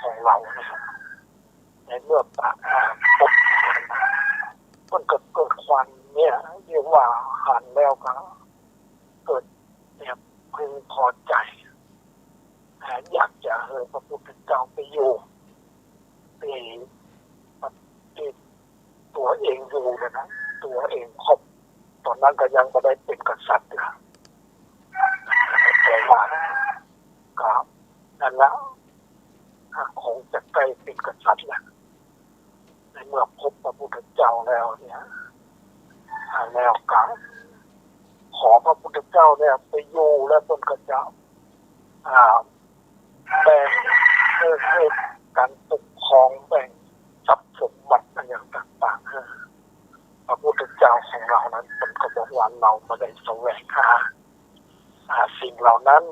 ของเราเนี่ยในเมื่อปะพบมันก็เกิดความเนี่ยเรียกว่าหันแล้วก็เกิดเนี่ยพึงพอใจอยากจะให้พระพุทธเจ้าไปอยู่ที่ตัวเองอยู่นะตัวเองครบตอนนั้นก็ยังไม่ได้เป็นกษัตริย์นะแต่ว่าก็นั่นแหละคงจะใกล้เป็นกษัตริย์แล้วในเมื่อพบพระพุทธเจ้าแล้วเนี่ยแล้วก็ขอพระพุทธเจ้าเนี่ยไปอยู่แล้วตนก็จะแบ่งให้การปกครองแบ่งทรัพย์สมบัติอย่างต่างๆพระพุทธเจ้าของเรานั้นเป็นก็บอกว่าเราไม่ได้แสวงหาสิ่งเหล่านั้น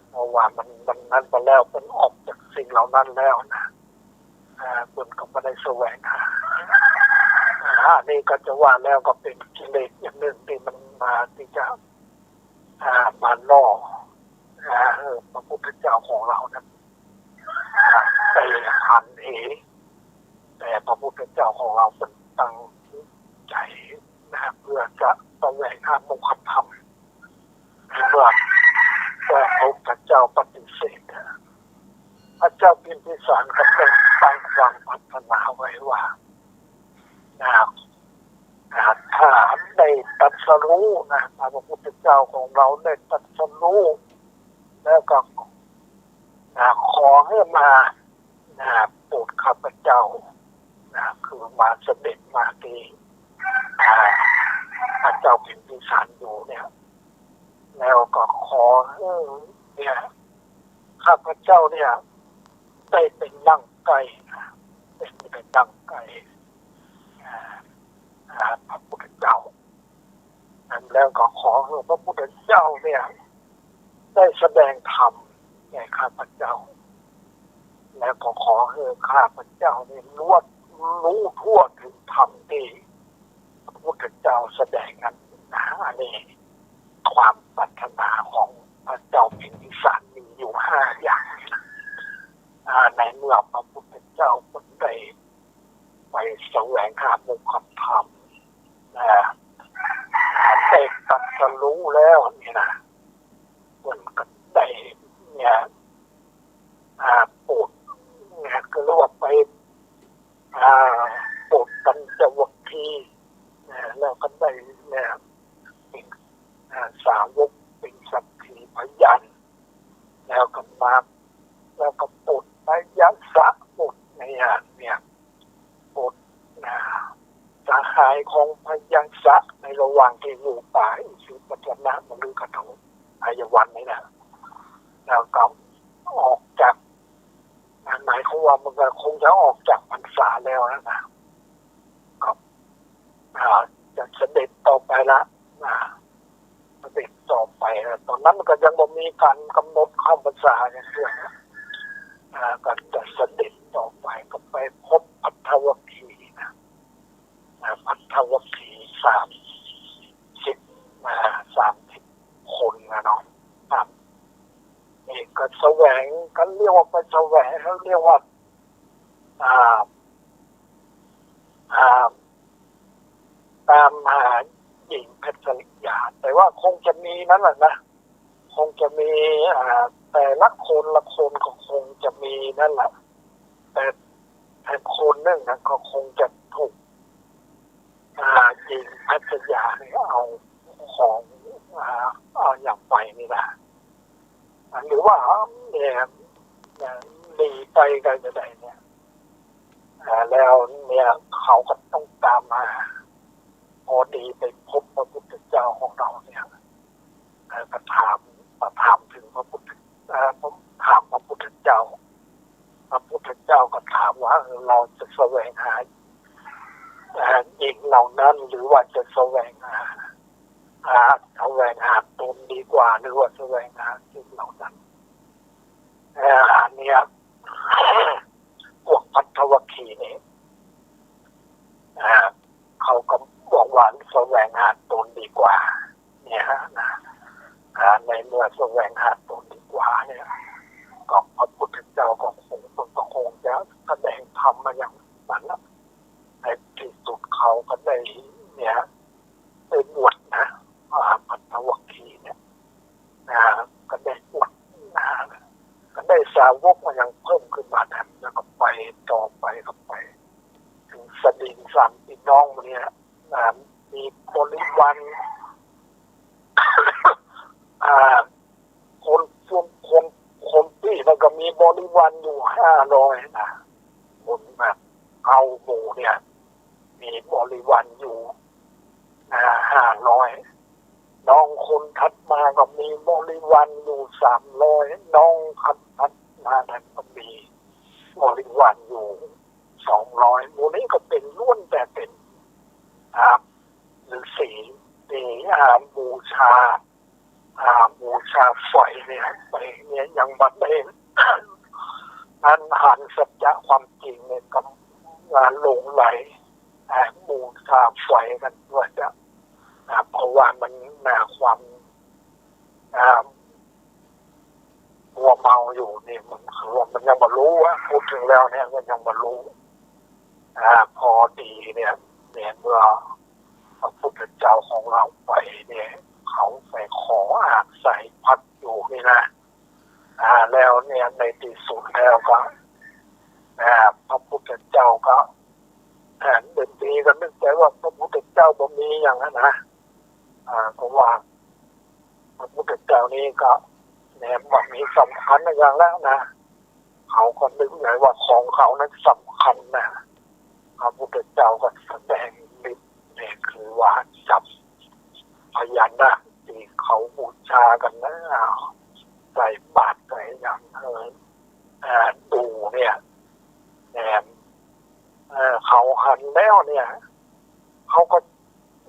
เพราะว่ามันนั้นไปแล้วเป็นออกจากสิ่งเหล่านั้นแล้วนะเป็นก็ไม่ได้แสวงหานี่ก็จะว่าแล้วก็เป็นกิเลสอย่างหนึ่งที่มันมาที่จะมาล่อพระพุทธเจ้าของเรานั้นไปหันเหแต่พระพุทธเจ้าของเราเป็นตั้งใจนะเพื่อจะแสวงหามงคลธรรมเมื่อพระพุทธเจ้าปฏิเสธพระเจ้าพิมพิสารก็เป็นตั้งความปรารถนาไว้ว่าถ้าได้ตรัสรู้นะพระพุทธเจ้าของเราได้ตรัสรู้แล้วก็ขอให้มาโปรดข้าพเจ้าคือมาเสด็จมาที่พระเจ้าพิมพิสารอยู่เนี่ยแล้วก็ขอเนี่ยข้าพเจ้าเนี่ยได้เป็นนั่งไกลเป็นนั่งไกลพระพุทธเจ้าแล้วก็ขอให้พระพุทธเจ้าเนี่ยได้แสดงธรรมแก่ข้าพเจ้าแล้วก็ขอให้ข้าพเจ้าเนี่ยรู้ทั่วถึงธรรมที่พระพุทธเจ้าแสดงนั้นอันนี้ความปรารถนาของพระเจ้าพิมพิสารมีอยู่5อย่างในเมื่อพระพุทธเจ้าคนใดไปแสวงหามงคลธรรมได้ตรัสรู้แล้วนี่นะคนก็ได้เนี่ยโปรดเนี่ยก็เรียกว่าไปโปรดปัญจวัคคีย์แล้วก็ได้เนี่ยเป็นสาวกเป็นสักขีพยานแล้วก็มาแล้วก็โปรดพยัสสะโปรดเนี่ยโปรดสหายของพยัสสะในระหว่างที่อยู่ป่าอิสิปตนะมฤคทายอายวันนี่นะแล้วก็ออกจากหมายความว่ามันก็คงจะออกจากพรรษาแล้วนะก็จะเสด็จต่อไปละเสด็จต่อไปตอนนั้นมันก็ยังไม่มีการกำหนดเข้าพรรษาอย่างเดียวก็จะเสด็จต่อไปก็ไปพบภัททวัคคีย์ภัททวัคคีย์30 คนนะเนาะนี่ก็แสวงกันเรียกว่าไปแสวงเขาเรียกว่าตามหาหญิงเพชรลิยาแต่ว่าคงจะมีนั่นแหละนะคงจะมีแต่ละคนก็คงจะมีนั่นแหละแต่คนนึงนะก็คงจะถูกหญิงเพชรยาเนี่ยเอาของอย่างไปนี่นะหรือว่าเนี่ยหนีไปกันจะได้เนี่ยแล้วเนี่ยเขาก็ต้องตามมาพอดีไปพบพระพุทธเจ้าของเราเนี่ยก็ถามถึงพระพุทธผมถามพระพุทธเจ้าพระพุทธเจ้าก็ถามว่าเราจะแสวงหาหญิงเหล่านั้นหรือว่าจะแสวงหาตนดีกว่าหรือว่าแสวงหาสิ่งเหล่านั้นเนี่ยพวกภัททวัคคีย์เนี่ยเขาก็บอกว่าแสวงหาตนดีกว่าเนี่ยนะในเมื่อแสวงหาตนดีกว่าเนี่ยก็พระพุทธเจ้าก็คง าวกมันยังเพิ่มขึ้นมาแถมแล้วก็ไปต่อไปก็ไปถึงสดิงสามพี่น้องเนี่ยมีบริวารคนที่แล้วก็มีบริวารอยู่500นะคนแบบเอาหมู่เนี่ยมีบริวารอยู่500น้องคนถัดมาก็มีบริวารอยู่300น้องถัดมานั้นก็มีบริวารอยู่200หมู่นี้ก็เป็นล้วนแต่เป็นฤาษีที่บูชาไฟเนี่ยไปเนี่ยยังบัดเองอันหันสัจจะความจริงเนี่ยกำลังหลงไหลบูชาไฟกันว่าจะเพราะว่ามันความมัวเมาอยู่นี่มันคือว่ามันยังไม่รู้ว่าพูดถึงแล้วเนี่ยมันยังไม่รู้พอดีเนี่ยเมื่อพระพุทธเจ้าของเราไปเนี่ยเขาไปขออาศัยพักอยู่นี่นะแล้วเนี่ยในที่สุดแล้วก็พระพุทธเจ้าก็เดินดีกันนึกใจว่าพระพุทธเจ้าบ่มีอย่างนั้นนะเพราะว่าพระพุทธเจ้านี้ก็เนี่ยมันมีสำคัญอย่างแล้วนะเขาก็นึกเลยว่าของเขานั้นสำคัญนะพระพุทธเจ้าก็แสดงฤทธิ์เนี่ยคือว่าจับพญานาคที่เขาบูชากันนะใส่บาตรใส่อย่างดูเนี่ยเขาหันแล้วเนี่ยเขาก็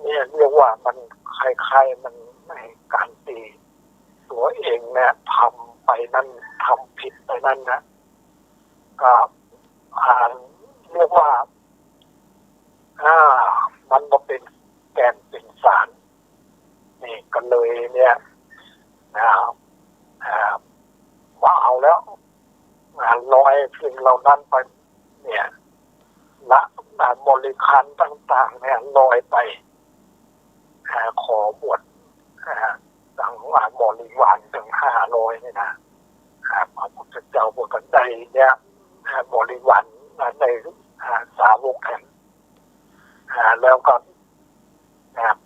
เนี่ยเรียกว่ามันใครๆมันในการตีตัวเองเนี่ยทำไปนั่นทำผิดไปนั่นนะก็เรียกว่ามันมาเป็นแกนเป็นสารนี่ก็เลยเนี่ยว่าเอาแล้วลอยสิ่งเหล่านั้นไปเนี่ยละบริคารต่างๆเนี่ยลอยไปขอบวชต่างบริวารถึง500เนี่ยนะพระพุทธเจ้าบวชกันได้เนี่ยบริวารในสาวกแห่งแล้วก็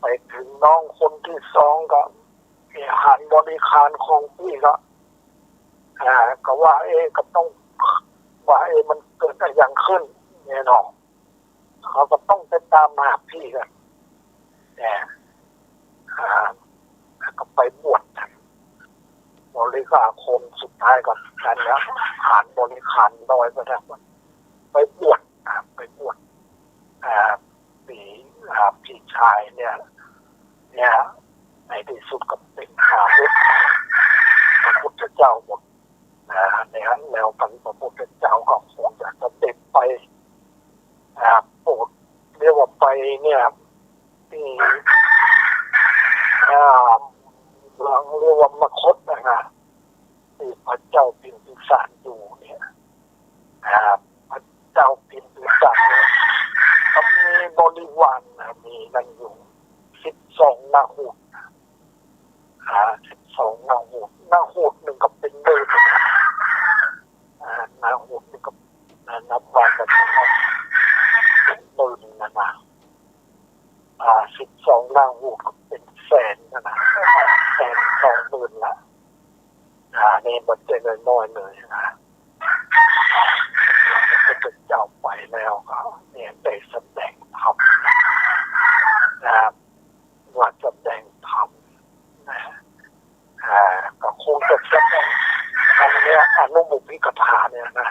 ไปถึงน้องคนที่2ก็มีอาหารบริคารของพี่ก็ว่าก็ต้องว่ามันเกิดอะไรอย่างขึ้นเนี่ยเนาะเขาก็ต้องไปตามหาพี่กันก็ไปบวชบริคารคนสุดท้ายก่อนกันแล้วผ่านบริคารลอยไปแล้วไปบวชปีพี่ชายเนี่ยในที่สุดก็เป็นสาวกพระพุทธเจ้าหมดเนี่ยแล้วกันพระพุทธเจ้าก็คงจะเด็ดไปโปรดเรียกว่าไปเนี่ยที่เรียกว่ามคธนะที่พระเจ้าพิมพิสารอยู่เนี่ยพระเจ้าพิมพิสารเนี่ยก็มีบริวารมีนั่นอยู่12นาหู12นาหูหนึ่งก็เป็นเบอร์นาหูหนึ่งก็นับวันก็เป็นหมื่นนะ12นาหูก็เป็นแสนนะ120,000ละนี่มันจะน้อยเลยนะก็เจ้าไปแล้วก็เนี่ยได้แสดงธรรมว่าแสดงธรรมก็คงจะแสดงธรรมเนี่ยอนุบุพิกถาเนี่ยนะ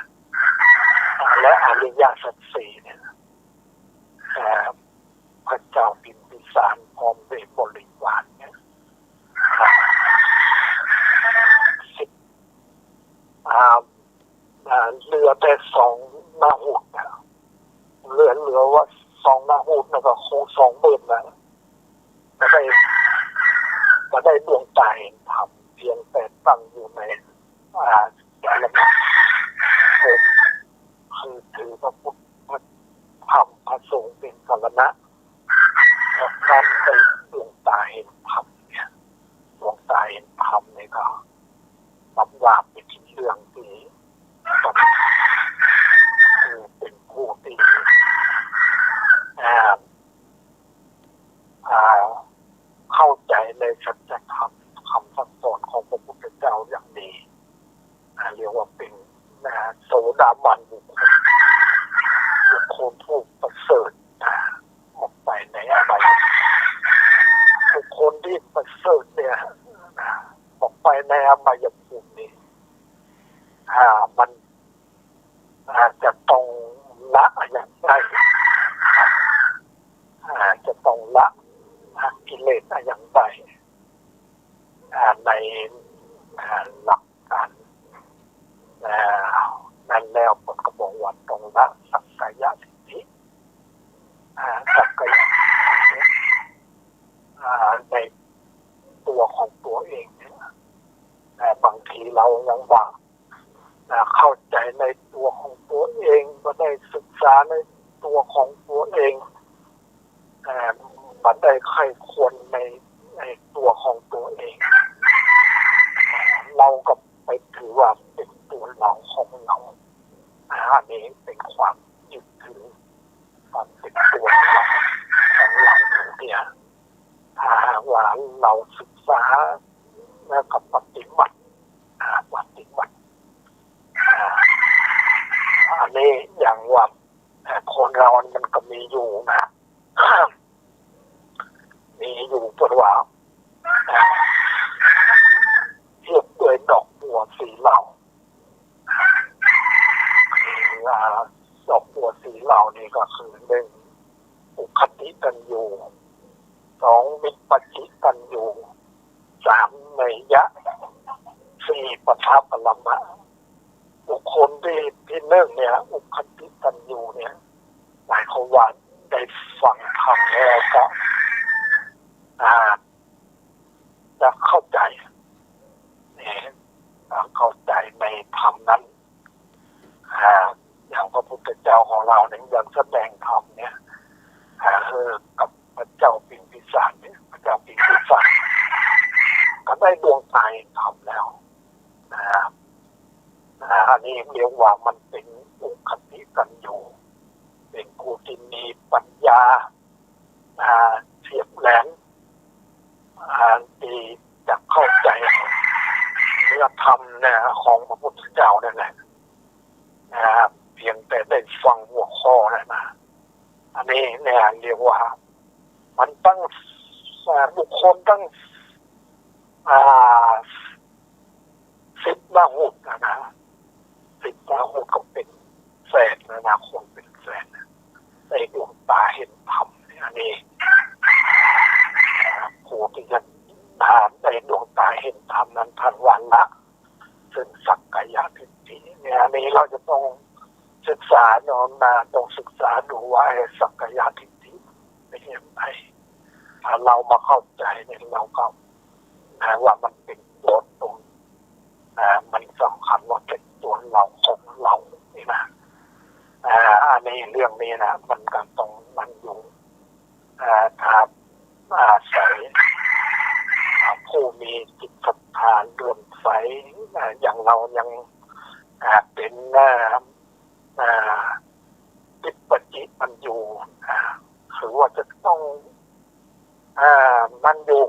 และอริยสัจสี่เนี่ยพระเจ้าพิมพิสารพร้อมด้วยบริวารเนี่ยเหลือแต่2นาหูเหลือว่า2นาหูแล้วก็คง20,000แล้วก็ได้ดวงใจทำเพียงแต่ตั้งอยู่ในแต่ละคือถือพระพุทธธรรมพระสงฆ์เป็นสรณะแล้วการได้ดวงตาเห็นธรรมเนี่ยดวงตาเห็นธรรมเนี่ยก็นับว่าเป็นเรื่องที่ โสดาบันบุคคลผู้ประเสริฐออกไปในอบายบุคคลที่ประเสริฐเนี่ยออกไปในอบายภูมินี้มันจะต้องละอย่างไรจะต้องละกิเลสอย่างไรในหลักการนั่นแล้วผมก็บอกว่าตรงละสักกายทิฏฐิสักกายในตัวของตัวเองแต่บางทีเรายังว่าเข้าใจในตัวของตัวเองก็ได้ศึกษาในตัวของตัวเองมันได้ใครควรในตัวของตัวเองเราก็ไปถือว่าเป็นตัวเราของเราอันนี้เป็นความยึดถือความเป็นตัวเราของเราเนี่ยถ้าว่าเราศึกษาแล้วก็ปฏิบัติอันนี้อย่างว่าคนเรามันก็มีอยู่นะมีอยู่เพราะว่าเทียบด้วยดอกบัวสีเหล่าดอกบัวสีเหล่านี่ก็คือหนึ่งอุคติตันยูสองวิปัสสิตันยูสามเนยยะสี่ปัฏฐปรมะบุคคลที่หนึ่งเนี่ยอุคติตันยูเนี่ยหมายความว่าได้ฟังธรรมแล้วก็จะเข้าใจเข้าใจในธรรมนั้นอย่างพระพุทธเจ้าของเราเนี่ยยังแสดงธรรมเนี่ยกับพระเจ้าปิ่นพิสารเนี่ยพระเจ้าปิ่นพิสารก็ได้ดวงตาเห็นธรรมแล้วอันนี้เรียกว่ามันเป็นอุคติตันยูเป็นผู้ที่มีปัญญาเฉียบแหลมที่จะเข้าใจเรื่องธรรมเนี่ยของพระพุทธเจ้านั่นแหละเพียงแต่ได้ฟังหัวข้อนะอันนี้เนี่ยเรียกว่ามันตั้งบุคคลตั้ง10 ราหุนะ10 ราหุก็เป็นแสนนะคนเป็นแสนในดวงตาเห็นธรรมอันนี้ผู้ที่จะในดวงตาเห็นธรรมนั้นทันวันละซึ่งสักกายทิฏฐิเนี่ยอันนี้เราจะต้องศึกษาโน้นมาต้องศึกษาดูว่าสักกายทิฏฐิเป็นยังไงถ้าเรามาเข้าใจเนี่ยเราก็ว่ามันเป็นตัวตนมันสำคัญว่าเป็นตัวเราของเรานี่นะอันนี้เรื่องนี้นะมันก็ต้องมันอยู่ถ้าอาศัยผู้มีจิตศรัทธาเลื่อมใสอย่างเรายังเป็นจิตปฏิปันอยู่คือว่าจะต้องมันอยู่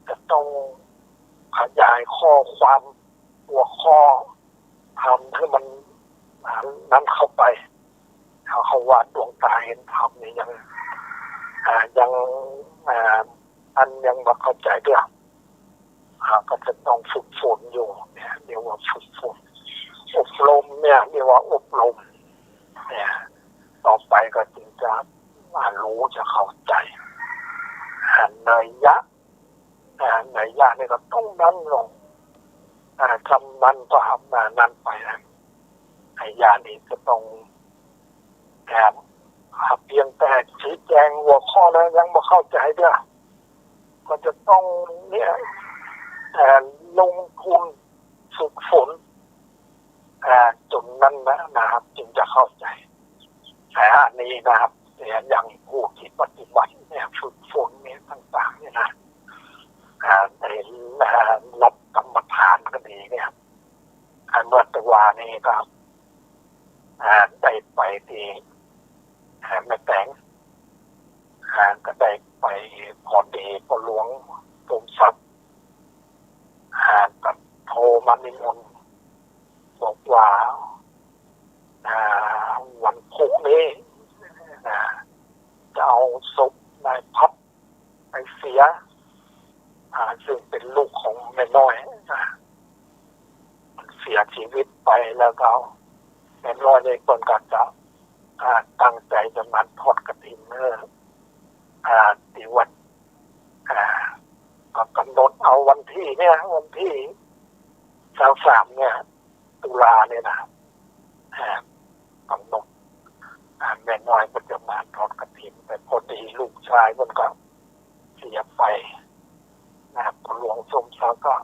จะต้องขยายข้อความหัวข้อทำให้มันนั้นเข้าไปเขาว่าดวงตาเห็นธรรมนี่ยังอันยังไม่เข้าใจด้วยก็จะต้องฝึกฝนอยู่เนี่ยเรียกว่าฝึกฝนอบรมเนี่ยเรียกว่าอบรมเนี่ยต่อไปก็จึงจะรู้จะเข้าใจเนยยะนี่ก็ต้องนั้นลงคำนั้นก็ทำนั้นไปนะไอ้ยานี่จะต้องเพียงแต่ชี้แจงหัวข้อแล้วยังไม่เข้าใจด้วยก็จะต้องเนี่ยลงทุนฝึกฝนจนนั้นนะครับจึงจะเข้าใจแต่อันนี้นะครับเนี่ยอย่างผู้ที่ปฏิบัติเนี่ยฝึกฝนเนี่ยต่างๆเนี่ยนะในรับกรรมฐานก็ดีเนี่ยเมื่อตัวนี้ก็ได้ไปที่แม่แตงก็ได้ไปพอดีพอหลวงกรมทรัพย์ก็โทรมานิมนต์บอกว่า ศพนายพัดไปเสียซึ่งเป็นลูกของแม่น้อยมันเสียชีวิตไปแล้วก็แม่น้อยในคนก็จะตั้งใจจะมาทอดกฐินที่วัดก็กำหนดเอาวันที่23เนี่ยตุลาเนี่ยนะกำหนดแม่น้อยก็จะมาทอดกฐินแต่พอดีลูกชายมันก็เสียไปหลวงสมศักดิ์ก็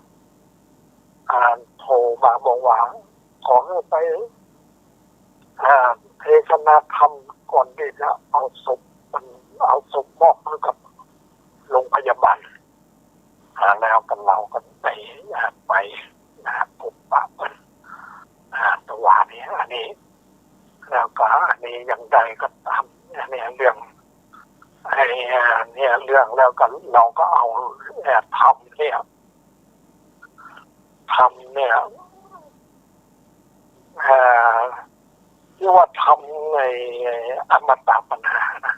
โทรมาบอกว่าขอให้ไปเทศนาธรรมก่อนที่จะเอาศพมอบให้กับโรงพยาบาลแล้วกันเราก็ไปพบปะกันตัวนี้อันนี้แล้วก็อันนี้อย่างใดก็ตามเนี่ยเรื่องแล้วก็เราก็เอาทำเนี่ยที่ว่าทำในอมตะปัญหานะ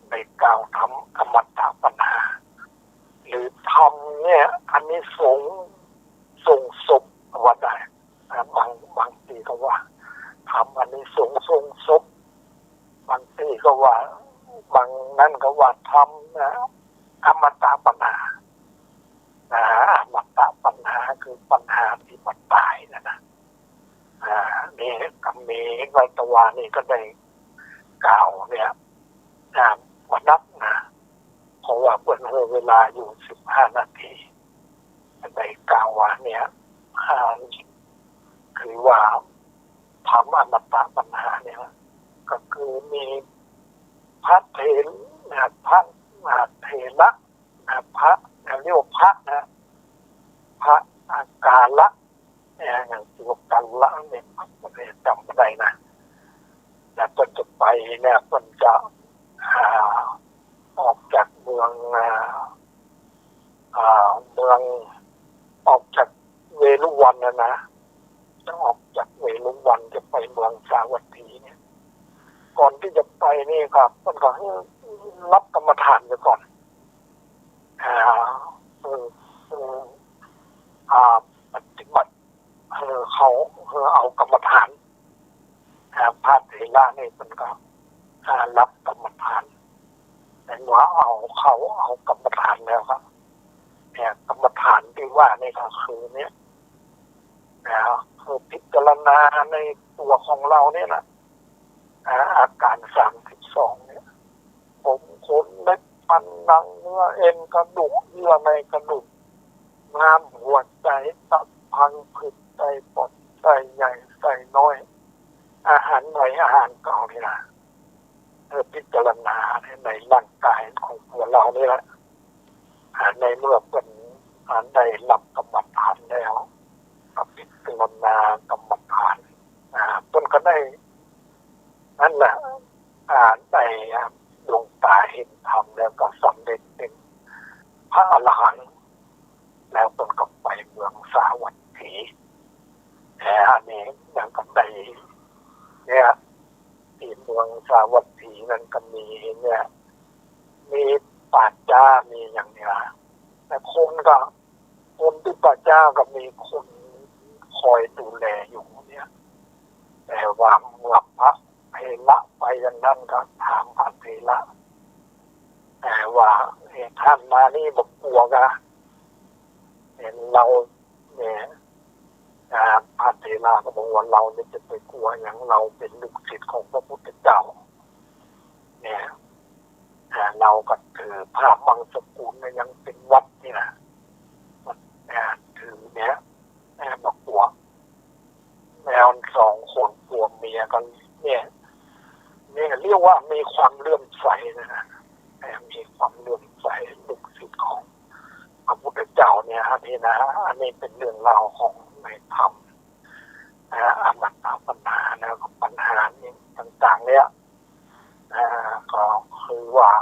ในกล่าวทำอมตะปัญหาหรือทำเนี่ยอันนี้ส่งศพว่าได้บางทีก็ว่าทำอันนี้ส่งศพบางทีก็ว่าบางนั้นก็ว่าทำอมตะปัญหาอมตะปัญหาคือปัญหาที่มันตายนะนี่ก็มีไว้ตัวนี่ก็ได้กล่าวเนี่ยวันนับนะเพราะว่าเปิดเวลาอยู่15 นาทีได้กล่าวว่าเนี่ยคือว่าทำอมตะปัญหาเนี่ยก็คือมีพระเถระพระเถระพระเรียกว่าพระพระอาการละอย่างที่ว่ากันละเนี่ยจำไม่ได้นะแต่ตอนจะไปเนี่ยตอนจะออกจากเมืองออกจากเวรุวันนะจะออกจากเวรุวันจะไปเมืองสาวัตถีเนี่ยก่อนที่จะไปนี่ครับมันก็ให้รับกรรมฐานไปก่อนปฏิบัติเขาเอากรรมฐานพระเถระนี่มันก็รับกรรมฐานแต่ว่าเอากรรมฐานแล้วครับเนี่ยกรรมฐานที่ว่านี่ก็คือเนี่ยคือพิจารณาในตัวของเราเนี่ยนะอาการ32เนี่ยผมขนเล็บฟันหนังเนื้อเอ็นกระดูกเยื่อในกระดูกม้ามหัวใจตับพังผืดไตปอดไตใหญ่ไตน้อยอาหารหน่อยอาหารเก่านี่นะพิจารณาในร่างกายของตัวเรานี่แหละในเมื่อเป็นได้รับกรรมฐานแล้วพิจารณากรรมฐานต้นก็ได้นั่นแหละได้ดวงตาเห็นธรรมแล้วก็สำเร็จเป็นพระอรหันต์แล้วต้นก็ไปเมืองสาวัตถีอันนี้ยังก็ได้เนี่ยที่เมืองสาวัตถีนั้นก็มีเนี่ยมีป่าจ้ามีอย่างเนี้ยแต่คนที่ป่าจ้าก็มีคนคอยดูแลอยู่เนี่ยแต่ว่าเมื่อพระเถระไปอย่างนั้นก็ถามพระเถระแต่ว่าท่านมานี่บอกกลัวกะเห็นเราเนี่ยพระเถระก็บอกว่าเราเนี่ยจะไปกลัวอย่างเราเป็นลูกศิษย์ของพระพุทธเจ้าเนี่ยเราก็ถือพระมังสกุลยังเป็นวัดนี่นะถือเนี่ยบอกกลัวแมว2 คนผัวเมียกันเนี่ยเรียกว่ามีความเลื่อมใสนะมีความเลื่อมใสลูกศิษย์ของพระพุทธเจ้าเนี่ยนี่นะอันนี้เป็นเรื่องราวของในธรรมอมตะปัญหาแล้วก็ปัญหานี้ต่างๆเนี่ยก็คือว่า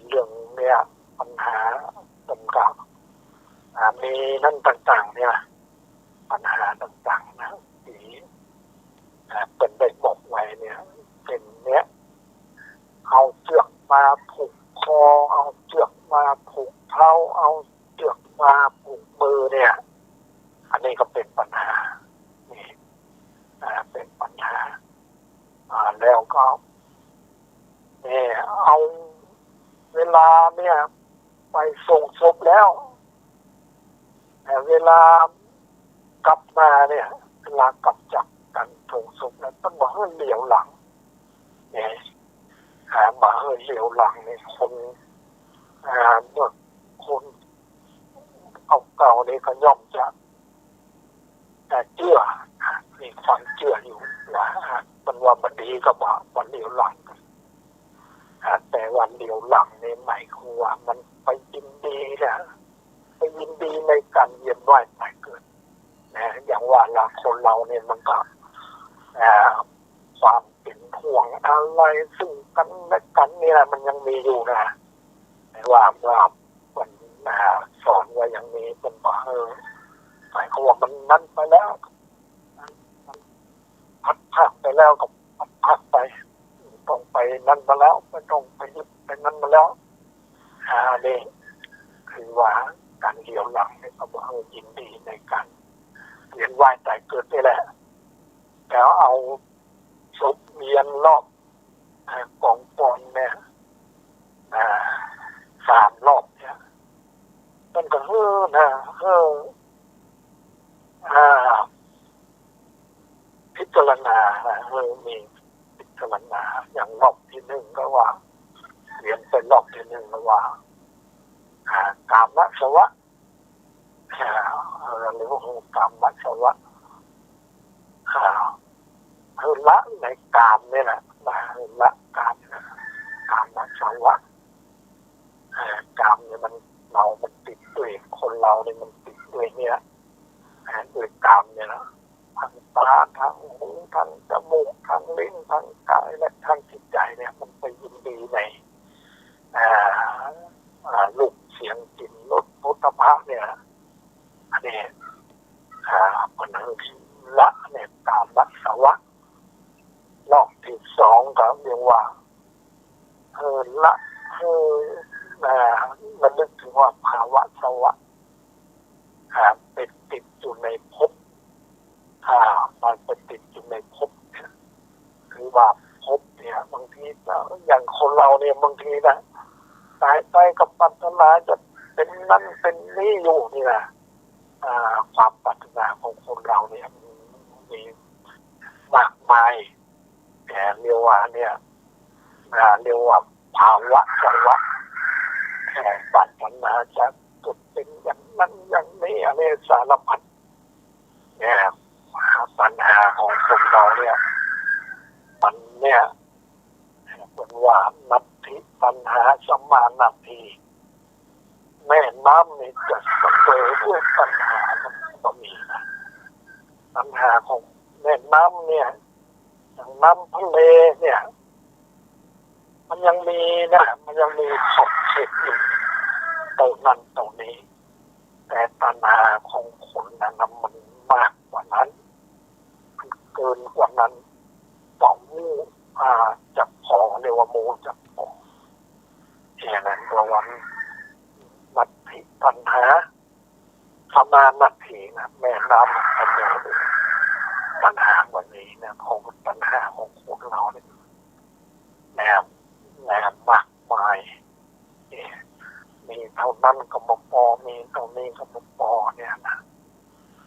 เรื่องเนี่ยปัญหาต่างๆมีนั่นต่างๆเนี่ยปัญหาต่างๆนะที่เป็นได้บอกไว้เนี่ยเป็นเนี้ย มาผูกคอเอาเชือกมาผูกเท้าเอาเชือกมาผูกมือเนี่ยอันนี้ก็เป็นปัญหานี่เป็นปัญหาแล้วก็เนี่ยเอาเวลาเนี่ยไปส่งศพแล้วแต่เวลากลับมาเนี่ยเวลากลับจากการส่งศพแล้วต้องมาเฮือนเหลียวหลังเนี่ยมาเฮือนเหลียวหลังเนี่ยคนเมื่อคนเก่าๆนี่ก็ย่อมจะเชื่อมีความเชื่ออยู่ว่ามันว่ามันดีก็บอกวันเหลียวหลังแต่วันเหลียวหลังนี่หมายความว่ามันไปยินดีนะไปยินดีในการเวียนว่ายตายเกิดนะอย่างว่าเราคนเราเนี่ยมันก็ความเป็นห่วงอะไรซึ่งกันและกันนี่แหละมันยังมีอยู่นะแต่ว่ามันสอนว่าอย่างนี้เป็นว่าหมายความว่ามันนั่นไปแล้วพักไปแล้วก็พักไปต้องไปนั่นมาแล้วไม่ต้องไปยึดไปนั่นมาแล้วนี่คือว่าการเหลียวหลังเนี่ยก็บอกยินดีในการเวียนว่ายตายเกิดนี่แหละแล้วเอาศพเวียนรอบกองปอนเนี่ย3 รอบเนี่ยมันก็พิจารณามีพิจารณาอย่างรอบที่1ก็ว่าเรียนเป็นรอบที่1ก็ว่ากามสวะหรือว่ากามสวะละในกามนี่แหละละกามสวะกามเนี่ยมันติดด้วยคนเราเนี่ยมันติดด้วยเนี่ยด้วยกามเนี่ยนะทั้งตาทั้งหูทั้งจมูกทั้งลิ้นทั้งกายและทั้งจิตใจเนี่ยมันไปยินดีในรูปเสียงกลิ่นรสโผฏฐัพพะเนี่ยอันนี้มันคือละเนี่ยกามสวะรอบที่2ก็เรียกว่าละมันนึกถึงว่าภาวะสวะเป็นติดอยู่ในภพมันเป็นติดอยู่ในภพเนี่ยคือว่าภพเนี่ยบางทีอย่างคนเราเนี่ยบางทีนะตายไปกับปรารถนาจะเป็นนั่นเป็นนี่อยู่นี่นะความปรารถนาของคนเราเนี่ยมีมากมายแต่เรียกว่าเนี่ยเรียกว่าภาวะสวะปรารถนาจะจุดเป็นอย่างนั้นอย่างนี้อะไรสารพัดเนี่ยปัญหาของคนเราเนี่ยมันเนี่ยเป็นว่านัตถิปัญหาสมานาทีแม่น้ำนี่จะสเปรย์ด้วยปัญหาก็มีนะปัญหาของแม่น้ำเนี่ยอย่างน้ำทะเลเนี่ยมันยังมีนะมันยังมีขอบเขตอยู่ตรงนั้นตรงนี้แต่ปัญหาของคนนั้นมันมากกว่านั้นเกินกว่านั้นต่อมูจะพอเรียกว่าโมจะพอแค่นั้นตัววันนัตถิปัญหาสมานาทีนะแม่น้ำปัญหาวันนี้เนี่ยของปัญหาของคนเราเนี่ยแนมมากมายมีเท่านั้นก็บ่พอมีเท่านี้ก็บ่พอเนี่ยนะ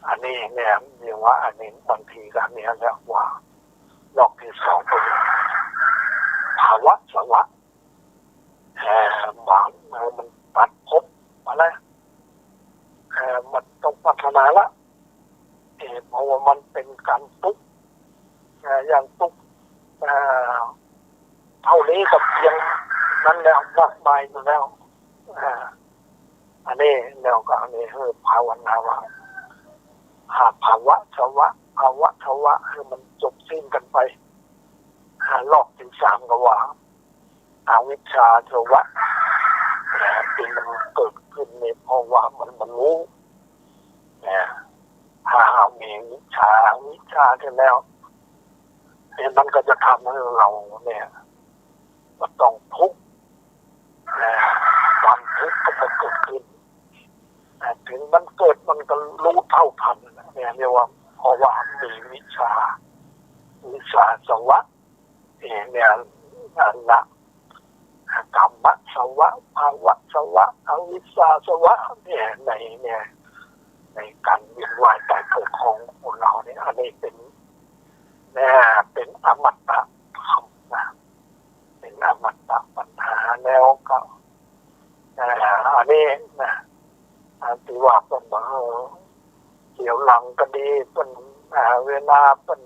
อันนี้เนี่ยเรียกว่าอันนี้บางทีกันเนี่ยเรียกว่ารอบที่2เป็นภาวะสวะมันตัดภพมาแล้วมันต้องพัฒนาละเพราะว่ามันเป็นการตุกอย่างตุกเท่านี้กับเพียงนั้นแล้วมากมายอยู่แล้วอันนี้แล้วก็อันนี้ภาวนาว่าภาวะสวะคือมันจบสิ้นกันไปรอบที่3ก็ว่าอวิชชาสวะที่มันเกิดขึ้นเนี่ยเพราะว่ามันรู้ถ้ามีวิชาที่แล้วมันก็จะทำให้เราเนี่ยก็ต้องทุกข์ ความทุกข์ก็ไม่เกิดขึ้นถึงมันเกิดมันก็รู้เท่าทันเนี่ยเรียกว่าเพราะว่ามีวิชาสวะเนี่ยนั่นละกรรมสวะภาวะสวะอวิชชาสวะเนี่ยในการเวียนว่ายตายเกิดของคนเราเนี่ยอันนี้เป็นอมตะธรรมนะเป็นอมตะปัญหาแล้วก็อันนี้นะที่ว่าเป็นเกี่ยวหลังก็ดีเป็นเวลาเป็น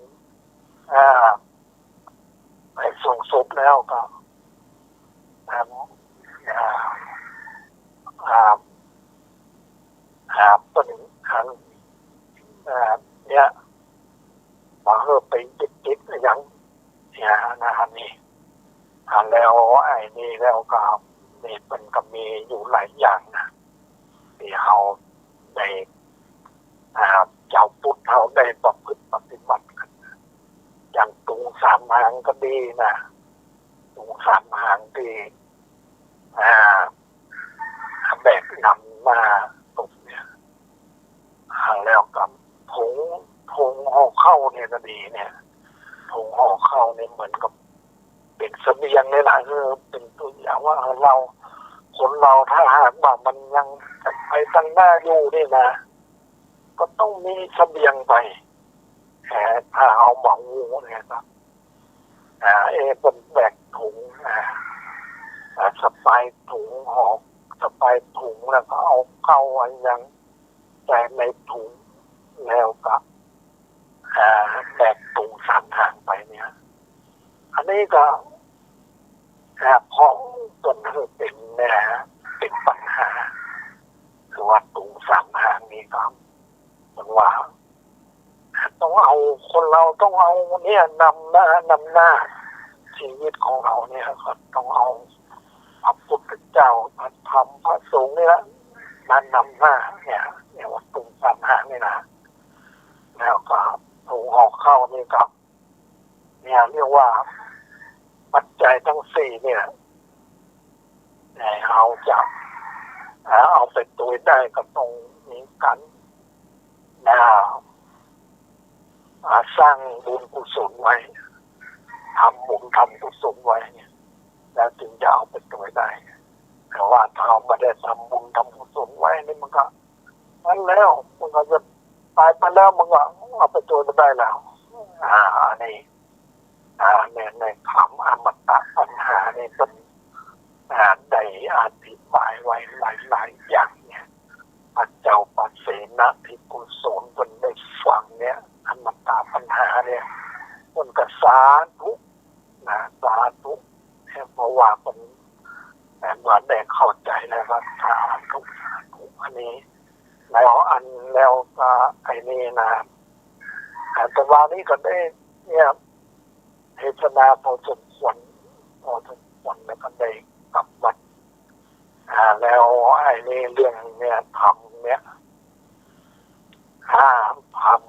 ไปส่งศพแล้วก็เป็นเนี่ยมาไปจิตอย่างเนี่ยนะนี่แล้วไอ้นี่แล้วก็นี่เป็นก็มีอยู่หลายอย่างนะที่เขาได้เจ้าพุทธเขาได้ประพฤติปฏิบัติกันอย่างตุงสามหางก็ดีนะตุงสามหางที่แบกนำมาตกเนี่ยแล้วกับผงห่อเข้าเนี่ยก็ดีเนี่ยผงห่อเข้าเนี่ยเหมือนกับเป็นเสบียงเลยนะเป็นตัวอย่างว่าคนเราถ้าหากว่ามันยังไปตั้งหน้าอยู่นี่นะก็ต้องมีเสบียงไปถ้าเอาหมองงูเนี่ยครับเป็นแบกถุงสบายถุงห่อสบายถุงแล้วก็เอาเข้าอันยังแต่ในถุงแล้วก็แบกถุงสามทางไปเนี่ยอันนี้ก็เพราะต้นเหตุเป็นปัญหาคือว่าถุงสามทางนี้ครับมันว่าต้องเอาคนเราต้องเอาเนี่ยนำหน้าชีวิตของเราเนี่ยก็ต้องเอาพระพุทธเจ้าพระธรรมพระสงฆ์นี่แหละนั่นนำหน้าเนี่ยว่าตุงสามหางนี่นะแล้วก็ถุงห่อเข้านี่ครับเนี่ยเรียกว่าปัจจัยทั้งสี่เนี่ยเอาจากเอาไปตัวได้ก็ต้องมีกันสร้างบุญกุศลไว้ทำบุญทำกุศลไว้เนี่ยแล้วจึงจะเอาไปตัวได้แต่ว่าถ้าเราไม่ได้ทำบุญทำกุศลไว้นี่มันก็นั่นแล้วมันก็จะตายไปแล้วมันก็เอาไปตัวได้แล้วนี่ในคำอมตะปัญหานี่เป็นได้อธิบายไว้หลายอย่างเนี่ยพระเจ้าปเสนภิกขุสงฆ์คนได้ฟังเนี่ยอมตะปัญหาเนี่ยคนก็สาธุสาธุเพราะว่าเป็นเมื่อได้เข้าใจแล้วก็สาธุอันนี้แล้วก็ไอ้นี่นะแต่ว่านี้ก็ได้เนี่ยเทศนาพอสมควรแล้วก็ได้กลับวัดแล้วไอ้นี่เรื่องเนี่ยทำเนี่ยทำ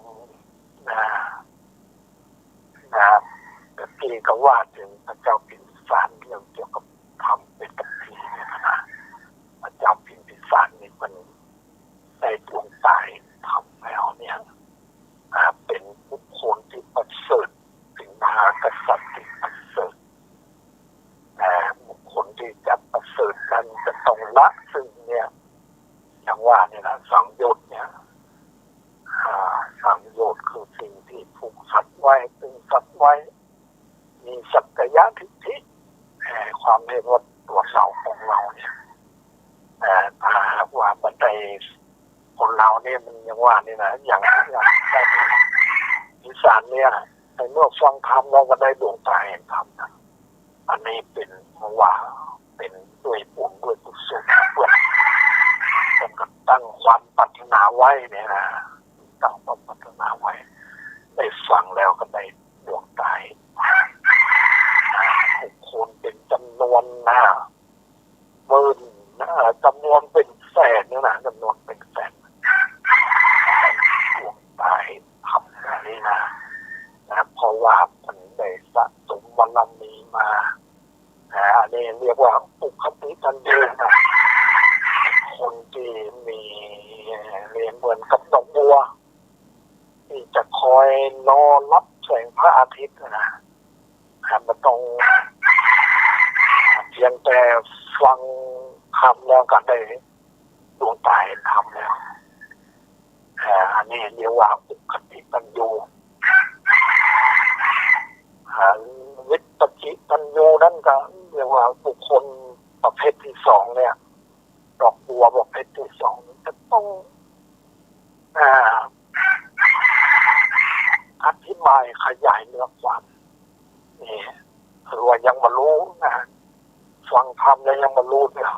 ตะกี้ก็ว่าถึงพระเจ้าพิมพิสารเรื่องเกี่ยวกับทำเป็นตะกี้เนี่ยนะพระเจ้าพิมพิสารนี่มันได้ดวงตายทำแล้วเนี่ยเป็นบุคคลที่ประเสริฐเป็นมหากษัตริย์ที่ประเสริฐบุคคลที่จะประเสริฐนั้นจะต้องละซึ่งเนี่ยอย่างว่าเนี่ยนะสังโยชน์เนี่ยสังโยชน์คือสิ่งที่ผูกสัตว์ไว้ตึงสัตว์ไว้มีสักยะทิฏฐิความเห็นว่าตัวเราของเราเนี่ยถ้าหากว่าบันไดคนเราเนี่ยมันยังว่านี่นะอย่างอีสานเนี่ยในเมื่อฟังธรรมเราก็ได้ดวงตาเห็นธรรมนะอันนี้เป็นเพราะว่าเป็นด้วยบุญด้วยกุศลเพื่อเป็นก็ตั้งความปรารถนาไว้เนี่ยนะตั้งความปรารถนาไว้ได้ฟังแล้วก็ได้ดวงตาทุกคนเป็นจำนวนหมื่นจำนวนเป็นแสนเนี่ยนะจำนวนเป็นแสนดวงตาทำอะไรนะเพราะว่ามันได้สะสมบารมีมา อันนี้เรียกว่าปุคติตันยูนะคนที่มีเรียนเหมือนกับดอกบัวที่จะคอยรอรับแสงพระอาทิตย์นะมันต้องเพียงแต่ฟังคำแล้วก็ได้ดวงตาเห็นธรรมแล้วอันนี้เรียกว่าปุคติตันยูวิตติตันยูนั่นก็เรียกว่าบุคคลประเภทที่สองเนี่ยดอกบัวประเภทที่สองจะต้องอธิบายขยายเนื้อความนี่คือว่ายังมารู้นะฟังธรรมแล้วยังมารู้เนี่ย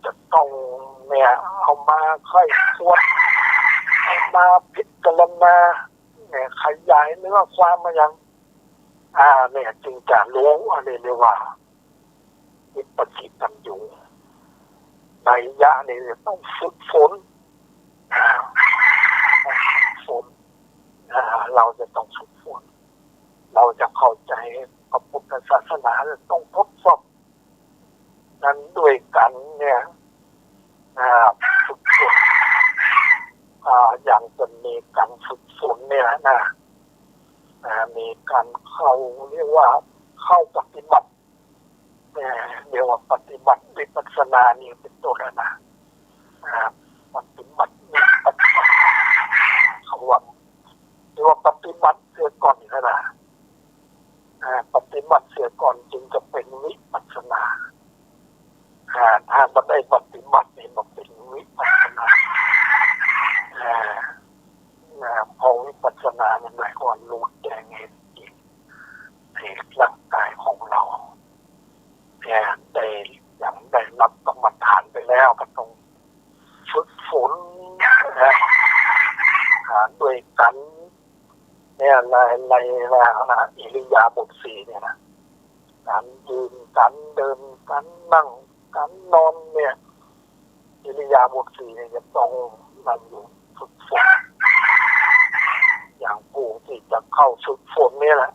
จะต้องเนี่ยเอามาค่อยทวนเอามาพิจารณาเนี่ยขยายเนื้อความมายังเนี่ยจึงจะรู้อะไรเรียกว่าวิปัสสิตันยูในยะนี่ต้องฝึกฝนเราจะต้องฝึกฝนเราจะเข้าใจพระพุทธศาสนาต้องทดสอบนั้นด้วยกันเนี่ยฝึกฝนอย่างจะมีการฝึกฝนเนี่ยนะมีการเข้าเรียกว่าเข้าปฏิบัติเรียกว่าปฏิบัติวิปัสสนานี่เป็นตัวนะปฏิบัติเขาว่าเรียกว่าปฏิบัติเสียก่อนนะปฏิบัติเสียก่อนจึงจะเป็นวิปัสสนาถ้าไม่ได้ปฏิบัตินี่มันเป็นวิปัสสนาพอวิปัสสนาเนี่ยหมายความรู้แจ้งเห็นจริงในร่างกายของเราได้อย่างได้รับกรรมฐานไปแล้วก็ต้องฝึกฝนด้วยกันเนี่ยในอิริยาบถสี่เนี่ยนะการยืนการเดินการนั่งการนอนเนี่ยอิริยาบถสี่เนี่ยจะต้องมาอยู่ฝึกฝนอย่างผู้ที่จะเข้าฝึกฝนเนี่ยแหละ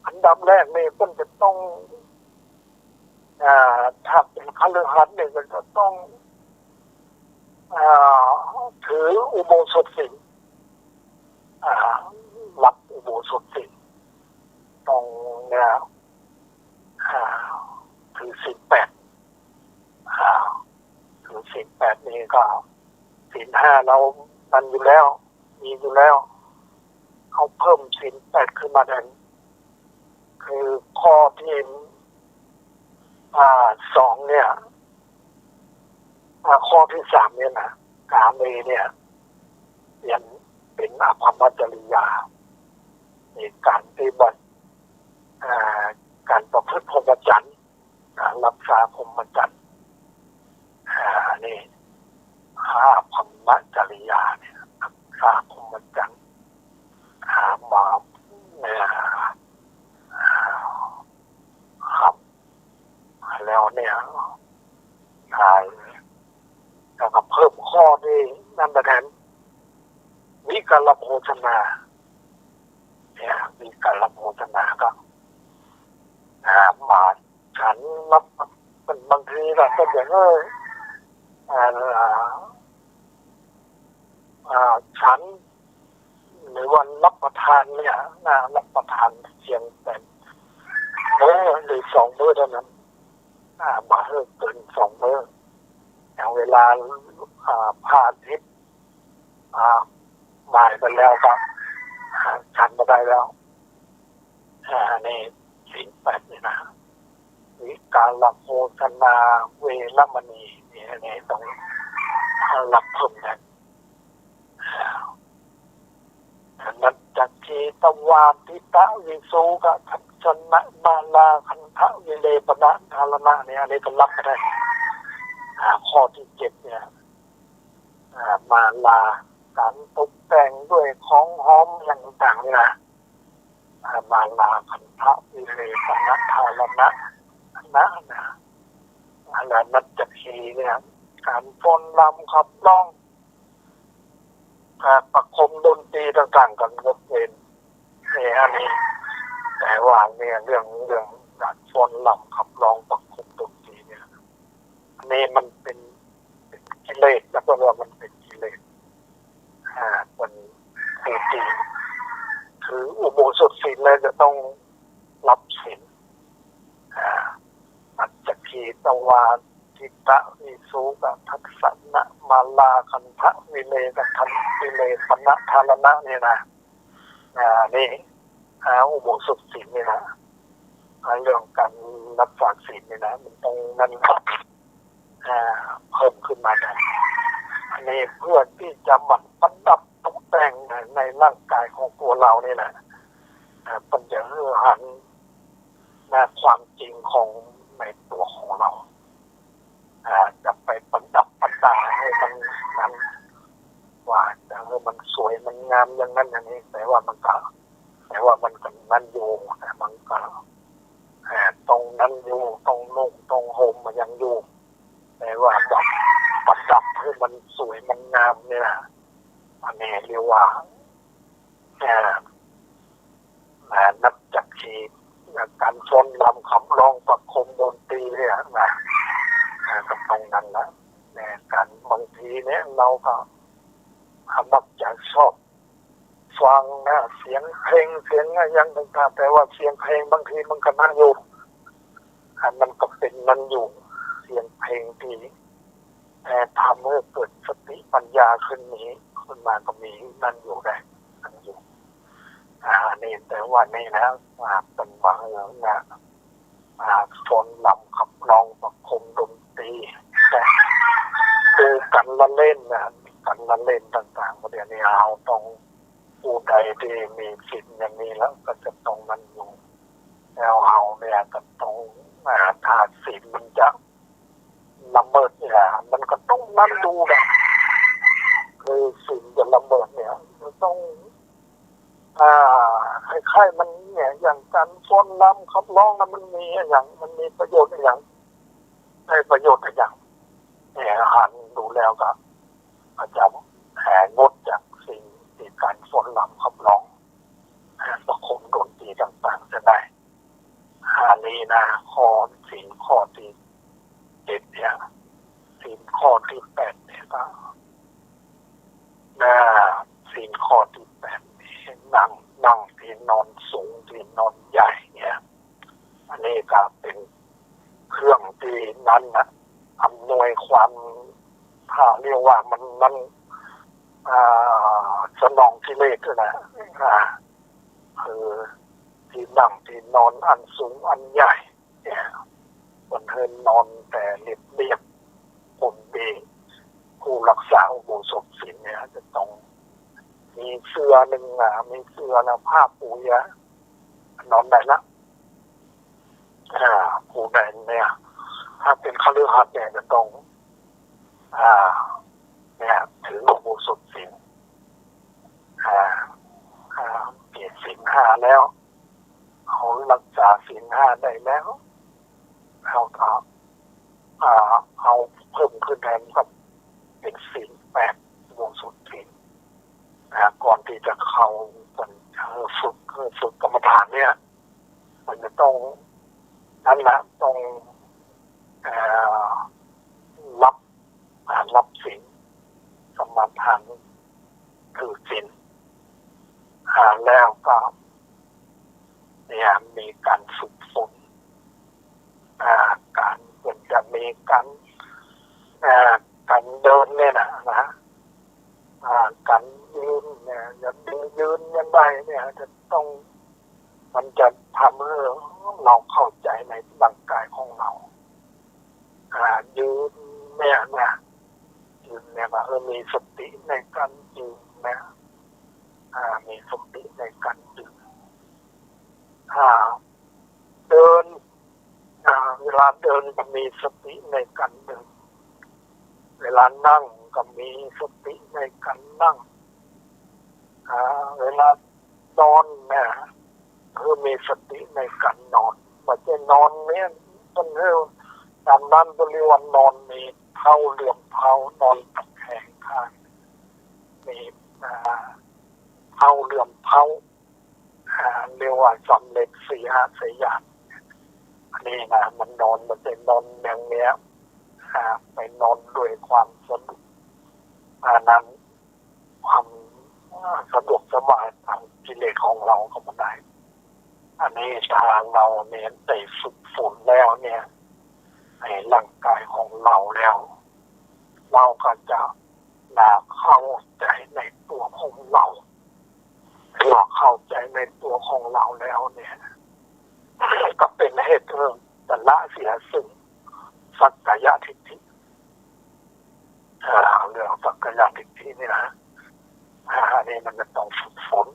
อันดับแรกเนี่ยก็จะต้องถ้าเป็นคฤหัสถ์เนี่ยก็จะต้องถืออุโบสถศีลรับอุโบสถศีลต้องเนี่ยถือศีลแปดถือศีลแปดนี่ก็ศีลห้าเรามันอยู่แล้วมีอยู่แล้วเขาเพิ่มศีลแปดขึ้นมาแทนคือข้อที่สองเนี่ยข้อที่สามเนี่ยนะกาเมเนี่ยยังเป็นอภมจริยาในการปฏิบัติการประพฤติพรหมจรรย์รักษาพรหมจรรย์นี่อภมจริยาเนี่ยรักษาพรหมจรรย์มาครับแล้วเนี่ยแล้วก็เพิ่มข้อที่นั่นแทนวิกัลโภชนาเนี่ยวิกัลโภชนาก็มาฉันรับเป็นบางทีก็เป็นอย่างฉันหรือวันรับประทานเนี่ยรับประทานเพียงแต่มื้อหรือสองมื้อเท่านั้นมาเกินสองมื้ออย่างเวลาพระอาทิตย์บ่ายไปแล้วก็ฉันมาได้แล้วนี่ศีลแปดนี่นะวิกาลโภชนาเวรมณีนี่ต้องรับเพิ่มนะนัจจคีตวาทิตะวิสุกะขันชนะมาลาคันทะวิเลปนะธารณะเนี่ยอันนี้ก็รับได้ข้อที่เจ็ดเนี่ยมาลาการตกแต่งด้วยของหอมอย่างต่างๆนี่นะมาลาคันทะวิเลปนะธารณะนะอะไรนัจจคีเนี่ยการฟ้อนรำขับร้องประคมดนตรีต่างๆกันงดเว้นอันนี้ แต่ว่าเนี่ยเรื่องการฟ้อนรำขับร้องประกอบดนตรีเนี่ยอันนี้มันเป็นกิเลสแล้วก็ว่ามันเป็นกิเลสมันคือจริงคืออุโบสถศีลเลยจะต้องรับศีลอัจฉริตวาทิตะวิสุกทัสสนะมาลาคันทะวิเลกทันวิเลปนะทารณะเนี่ยนะนี่อุโบสถศีลนี่นะเรื่องการรักษาศีลนี่นะมันต้องนั่นเพิ่มขึ้นมาได้อันนี้เพื่อที่จะบรรประดับตกแต่งในร่างกายของตัวเรานี่แหละปัญญาหันความจริงของในตัวของเราจะไปประดับประดาให้มันนั้นว่าแต่มันสวยมันงามอย่างนั้นอย่างนี้แต่ว่ามันก็นั่นอยู่แต่มันก็ตรงนั้นอยู่ตรงนุ่งตรงห่มมันยังอยู่แต่ว่าแบบประดับให้มันสวยมันงามเนี่ยอันนี้เรียกว่านับจักรีการฟ้อนรำขับร้องประคมดนตรีเนี่ยกับตรงนั้นละการบางทีเนี่ยเราก็มักจะชอบฟังเสียงเพลงเสียงอย่างต่างๆแต่ว่าเสียงเพลงบางทีมันก็นั่งอยู่มันก็เป็นนั่นอยู่เสียงเพลงที่ทำให้เกิดสติปัญญาขึ้นมาก็มีนั่นอยู่ได้นั่นอยู่นี่แต่ว่านี่นะเป็นบางเรื่องฟ้อนรำขับร้องประคมดนตรีดูกันละเล่นกันละเล่นต่างๆเดี๋ยวนี้เราต้องผู้ใดที่มีศีลอย่างนี้แล้วก็จะต้องมันอยู่แล้วเราเนี่ยก็ต้องถ้าศีลมันจะละเมิดเนี่ยมันก็ต้องนั่นดูนะคือศีลจะละเมิดเนี่ยมันต้องคล้ายๆมันเนี่ยอย่างการฟ้อนรำขับร้องนะมันมีอย่างมันมีประโยชน์อย่างได้ประโยชน์อย่างหันดูแล้วก็อาจจะงดจากสิ่งที่การฟ้อนรำขับร้องประคมดนตรีต่างๆจะได้นี้นะข้อศีลข้อที่7เนี่ยศีลข้อที่8เนี่ยก็ศีลข้อที่8เนี่ยนั่งที่นอนสูงที่นอนใหญ่เนี่ยอันนี้ก็เป็นเครื่องที่นั้นนะอำนวยความถ้าเรียกว่ามันสนองกิเลสด้วยนะคือที่นั่งที่นอนอันสูงอันใหญ่เนี่ยคนเฮินนอนแต่เรียบคนดีผู้รักษาอุโบสถศีลเนี่ยจะต้องมีเสื้อหนึ่งมีเสื้อแล้วผ้าปูยะนอนได้ละผู้ใดเนี่ยถ้าเป็นคฤหัสถ์เนี่ยจะต้องเนี่ยถืออุโบสถศีลเปลี่ยนศีล5แล้วเขารักษาศีล5ได้แล้วเขาก็เอาเพิ่มขึ้นแทนกับเป็นศีล8อุโบสถศีลก่อนที่จะเข้าฝึกกรรมฐานเนี่ยมันจะต้องนั่นแหละต้องรับศีลกรรมฐานคือศีลแล้วก็เนี่ยมีการฝึกฝนการควรจะมีการเดินเนี่ยนะการยืนเนี่ยยืนยังไงเนี่ยจะต้องมันจะทำให้เราเข้าใจในร่างกายของเรายืนเนี่ยยืนเนี่ยว่ามีสติในการยืนนะมีสติในการยืนเดินเวลาเดินก็มีสติในการเดินเวลานั่งก็มีสติในการนั่งเวลานอนเนี่ยคือมีสติในการนอนไม่ใช่นอนเนี่ยต้นเรื่องการนั่นก็เรียกว่านอนมีเท้าเหลื่อมเท้านอนตะแคงข้างมีเท้าเหลื่อมเท้า เรียกว่าสำเร็จสี่ห้าสี่อย่างอันนี้นะมันนอนมันเป็นนอนอย่างเนี้ยไปนอนด้วยความสะดวกนั้นความสะดวกสบายทางกิเลสของเราก็ไม่ได้อันนี้ทางเราเนี่ยได้ฝึกฝนแล้วเนี่ยในร่างกายของเราแล้วเราก็จะเข้าใจในตัวของเราเราเข้าใจในตัวของเราแล้วเนี่ยก็เป็นเหตุจะละเสียซึ่งสักกายทิฏฐิเรื่องสักกายทิฏฐินี่นะอันนี้มันจะต้องฝึกฝน